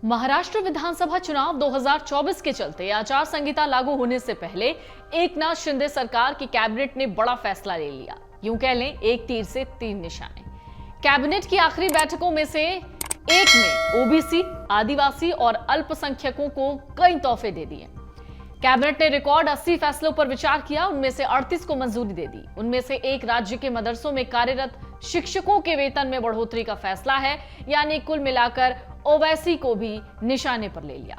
महाराष्ट्र विधानसभा चुनाव 2024 के चलते आचार संहिता लागू होने से पहले एकनाथ शिंदे सरकार की कैबिनेट ने बड़ा फैसला ले लिया। यूं कह लें, एक तीर से तीन निशाने। कैबिनेट की आखिरी बैठकों में से एक में ओबीसी, आदिवासी और अल्पसंख्यकों को कई तोहफे दे दिए। कैबिनेट ने रिकॉर्ड 80 फैसलों पर विचार किया, उनमें से 38 को मंजूरी दे दी। उनमें से एक राज्य के मदरसों में कार्यरत शिक्षकों के वेतन में बढ़ोतरी का फैसला है, यानी कुल मिलाकर ओवैसी को भी निशाने पर ले लिया।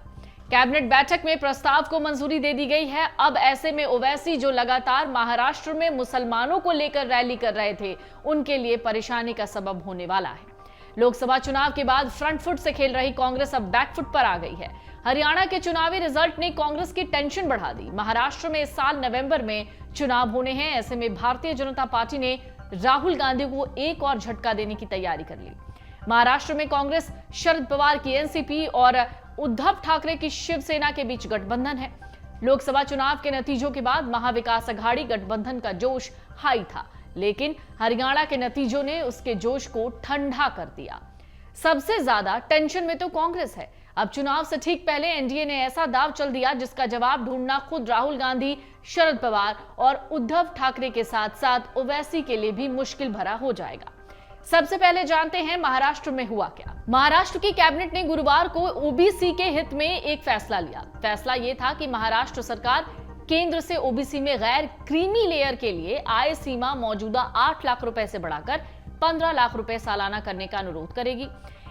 कैबिनेट बैठक में प्रस्ताव को मंजूरी दे दी गई है। अब ऐसे में ओवैसी जो लगातार महाराष्ट्र में मुसलमानों को लेकर रैली कर रहे थे, उनके लिए परेशानी का सबब होने वाला है। लोकसभा चुनाव के बाद फ्रंट फुट से खेल रही कांग्रेस अब बैकफुट पर आ गई है। हरियाणा के चुनावी रिजल्ट ने कांग्रेस की टेंशन बढ़ा दी। महाराष्ट्र में इस साल नवंबर में चुनाव होने हैं। ऐसे में भारतीय जनता पार्टी ने राहुल गांधी को एक और झटका देने की तैयारी कर ली। महाराष्ट्र में कांग्रेस, शरद पवार की एनसीपी और उद्धव ठाकरे की शिवसेना के बीच गठबंधन है। लोकसभा चुनाव के नतीजों के बाद महाविकास अघाड़ी गठबंधन का जोश हाई था, लेकिन हरियाणा के नतीजों ने उसके जोश को ठंडा कर दिया। सबसे ज्यादा टेंशन में तो कांग्रेस है। अब चुनाव से ठीक पहले एनडीए ने ऐसा दांव चल दिया जिसका जवाब ढूंढना खुद राहुल गांधी, शरद पवार और उद्धव ठाकरे के साथ साथ ओवैसी के लिए भी मुश्किल भरा हो जाएगा। सबसे पहले जानते हैं महाराष्ट्र में हुआ क्या। महाराष्ट्र की कैबिनेट ने गुरुवार को ओबीसी के हित में एक फैसला लिया। फैसला यह था कि महाराष्ट्र सरकार केंद्र से ओबीसी में गैर क्रीमी लेयर के लिए आय सीमा मौजूदा 8 लाख रुपए से बढ़ाकर 15 लाख रुपए सालाना करने का अनुरोध करेगी।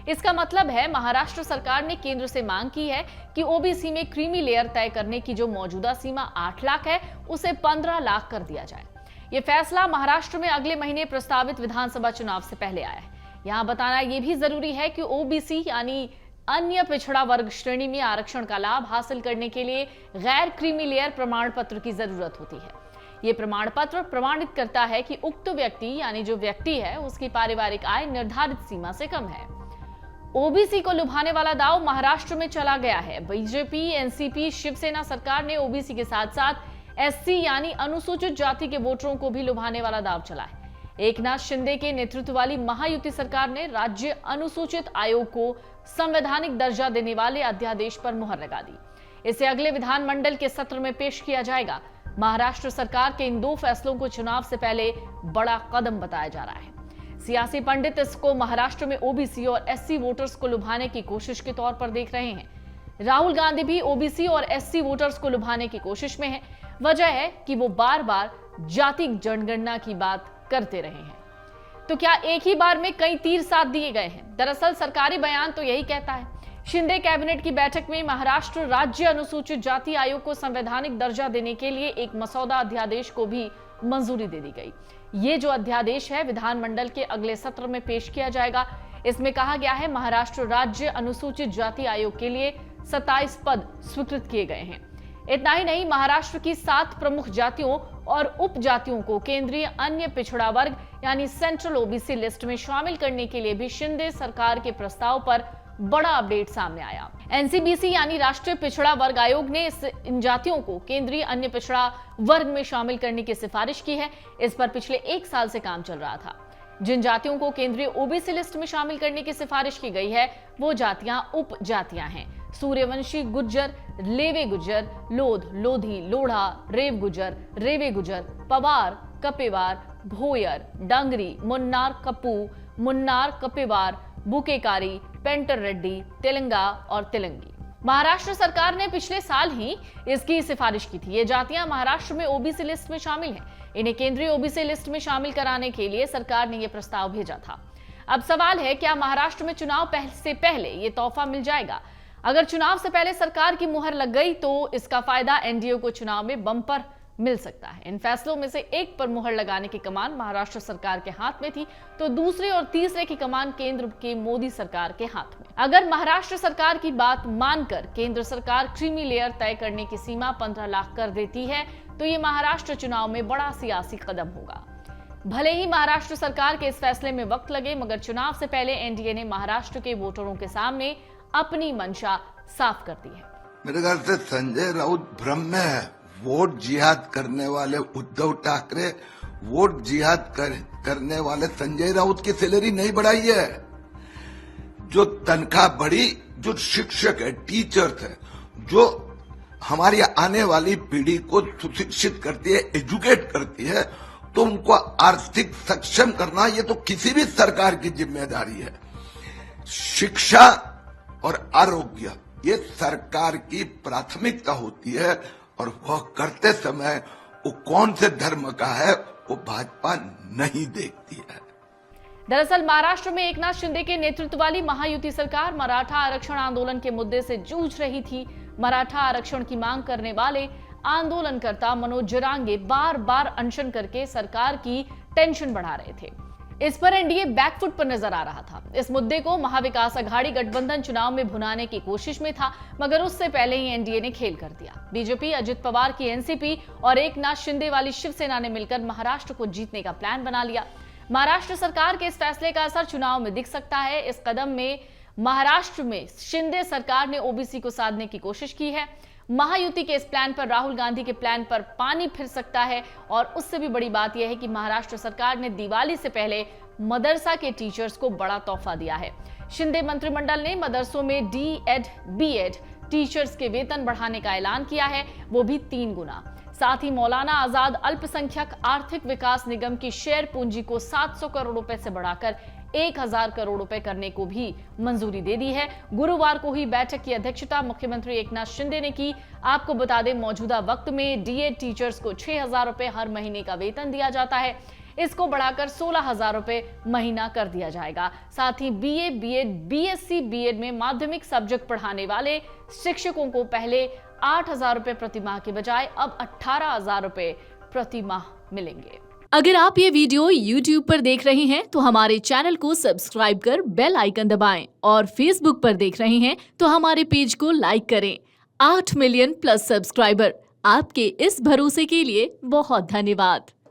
इसका मतलब है महाराष्ट्र सरकार ने केंद्र से मांग की है कि ओबीसी में क्रीमी लेयर तय करने की जो मौजूदा सीमा 8 लाख है, उसे 15 लाख कर दिया जाए। यह फैसला महाराष्ट्र में अगले महीने प्रस्तावित विधानसभा चुनाव से पहले आया है। यहां बताना यह भी जरूरी है कि ओबीसी यानी अन्य पिछड़ा वर्ग श्रेणी में आरक्षण का लाभ हासिल करने के लिए गैर क्रीमी लेयर प्रमाण पत्र की जरूरत होती है। यह प्रमाण पत्र प्रमाणित करता है कि उक्त व्यक्ति यानी जो व्यक्ति है, उसकी पारिवारिक आय निर्धारित सीमा से कम है। ओबीसी को लुभाने वाला दांव महाराष्ट्र में चला गया है। बीजेपी, एनसीपी, शिवसेना सरकार ने ओबीसी के साथ साथ एससी यानी अनुसूचित जाति के वोटरों को भी लुभाने वाला दांव चला है। एकनाथ शिंदे के नेतृत्व वाली महायुति सरकार ने राज्य अनुसूचित आयोग को संवैधानिक दर्जा देने वाले अध्यादेश पर मुहर लगा दी। इसे अगले विधानमंडल के सत्र में पेश किया जाएगा। महाराष्ट्र सरकार के इन दो फैसलों को चुनाव से पहले बड़ा कदम बताया जा रहा है। सियासी पंडित इसको महाराष्ट्र में ओबीसी और एससी वोटर्स को लुभाने की कोशिश के तौर पर देख रहे हैं। राहुल गांधी भी ओबीसी और एससी वोटर्स को लुभाने की कोशिश में है। वजह है कि वो बार बार जाति जनगणना की बात करते रहे हैं। तो क्या एक ही बार में कई तीर साध दिए गए हैं? दरअसल सरकारी बयान तो यही कहता है। शिंदे कैबिनेट की बैठक में महाराष्ट्र राज्य अनुसूचित जाति आयोग को संवैधानिक दर्जा देने के लिए एक मसौदा अध्यादेश को भी मंजूरी दे दी गई। ये जो अध्यादेश है विधानमंडल के अगले सत्र में पेश किया जाएगा। इसमें कहा गया है महाराष्ट्र राज्य अनुसूचित जाति आयोग के लिए 27 पद स्वीकृत किए गए हैं। इतना ही नहीं, महाराष्ट्र की 7 प्रमुख जातियों और उप जातियों को केंद्रीय अन्य पिछड़ा वर्ग यानी सेंट्रल ओबीसी लिस्ट में शामिल करने के लिए भी शिंदे सरकार के प्रस्ताव पर बड़ा अपडेट सामने आया। एनसीबीसी यानी राष्ट्रीय पिछड़ा वर्ग आयोग ने इन जातियों को केंद्रीय अन्य पिछड़ा वर्ग में शामिल करने की सिफारिश की है। इस पर पिछले 1 साल से काम चल रहा था। जिन जातियों को केंद्रीय ओबीसी लिस्ट में शामिल करने की सिफारिश की गई है, वो जातियां उप जातियां हैं। सूर्यवंशी गुज्जर, लेवे गुज्जर, लोध, लोधी, लोढ़ा, रेव गुज्जर, रेवे गुज्जर, पवार, कपेवार, भोयर, डांगरी, मुन्नार कप्पू, मुन्नार कपेवार, बुकेकारी, पेंटर रेड्डी, तेलंगा और तेलंगी। महाराष्ट्र सरकार ने पिछले साल ही इसकी सिफारिश की थी। ये जातियां महाराष्ट्र में ओबीसी लिस्ट में शामिल हैं। इन्हें केंद्रीय ओबीसी लिस्ट में शामिल कराने के लिए सरकार ने यह प्रस्ताव भेजा था। अब सवाल है, क्या महाराष्ट्र में चुनाव से पहले ये तोहफा मिल जाएगा? अगर चुनाव से पहले सरकार की मुहर लग गई तो इसका फायदा एनडीए को चुनाव में बम्पर मिल सकता है। इन फैसलों में से एक पर मुहर लगाने की कमान महाराष्ट्र सरकार के हाथ में थी, तो दूसरे और तीसरे की कमान केंद्र की मोदी सरकार के हाथ में। अगर महाराष्ट्र सरकार की बात मानकर केंद्र सरकार क्रीमी लेयर तय करने की सीमा 15 लाख कर देती है, तो ये महाराष्ट्र चुनाव में बड़ा सियासी कदम होगा। भले ही महाराष्ट्र सरकार के इस फैसले में वक्त लगे, मगर चुनाव से पहले एनडीए ने महाराष्ट्र के वोटरों के सामने अपनी मंशा साफ कर दी है। मेरे ख्याल से संजय राउत भ्रम में है। वोट जिहाद करने वाले उद्धव ठाकरे वोट जिहाद करने वाले संजय राउत की सैलरी नहीं बढ़ाई है। जो तनख्वाह बढ़ी, जो शिक्षक है, टीचर्स है, जो हमारी आने वाली पीढ़ी को सुशिक्षित करती है, एजुकेट करती है, तो उनको आर्थिक सक्षम करना ये तो किसी भी सरकार की जिम्मेदारी है। शिक्षा और आरोग्य ये सरकार की प्राथमिकता होती है, और वह करते समय वो कौन से धर्म का है वो भाजपा नहीं देखती है। दरअसल महाराष्ट्र में एकनाथ शिंदे के नेतृत्व वाली महायुति सरकार मराठा आरक्षण आंदोलन के मुद्दे से जूझ रही थी। मराठा आरक्षण की मांग करने वाले आंदोलनकर्ता मनोज जरांगे बार बार अनशन करके सरकार की टेंशन बढ़ा रहे थे। इस पर एनडीए बैकफुट पर नजर आ रहा था। इस मुद्दे को महाविकास अघाड़ी गठबंधन चुनाव में भुनाने की कोशिश में था, मगर उससे पहले ही एनडीए ने खेल कर दिया। बीजेपी, अजित पवार की एनसीपी और एकनाथ शिंदे वाली शिवसेना ने मिलकर महाराष्ट्र को जीतने का प्लान बना लिया। महाराष्ट्र सरकार के इस फैसले का असर चुनाव में दिख सकता है। इस कदम में महाराष्ट्र में शिंदे सरकार ने ओबीसी को साधने की कोशिश की है। महायुति के इस प्लान पर राहुल गांधी के प्लान पर पानी फिर सकता है, और उससे भी बड़ी बात यह है कि महाराष्ट्र सरकार ने दिवाली से पहले मदरसा के टीचर्स को बड़ा तोहफा दिया है। शिंदे मंत्रिमंडल ने मदरसों में डीएड, बीएड टीचर्स के वेतन बढ़ाने का ऐलान किया है, वो भी 3 गुना। साथ ही मौलाना आजाद अल्पसंख्यक आर्थिक विकास निगम की शेयर पूंजी को 700 करोड़ रुपए से बढ़ाकर 1000 करोड़ रुपए करने को भी मंजूरी दे दी है। गुरुवार को ही बैठक की अध्यक्षता मुख्यमंत्री एकनाथ शिंदे ने की। आपको बता दें, मौजूदा वक्त में डीएड टीचर्स को 6000 रुपए हर महीने का वेतन दिया जाता है। इसको बढ़ाकर 16000 रुपए महीना कर दिया जाएगा। साथ ही बीए, बीएड, बीएससी, बीएड में माध्यमिक सब्जेक्ट पढ़ाने वाले शिक्षकों को पहले 8000 रुपए प्रति माह के बजाय अब 18000 रुपए प्रति माह मिलेंगे। अगर आप ये वीडियो YouTube पर देख रहे हैं तो हमारे चैनल को सब्सक्राइब कर बेल आइकन दबाएं, और Facebook पर देख रहे हैं तो हमारे पेज को लाइक करें। 8 मिलियन प्लस सब्सक्राइबर, आपके इस भरोसे के लिए बहुत धन्यवाद।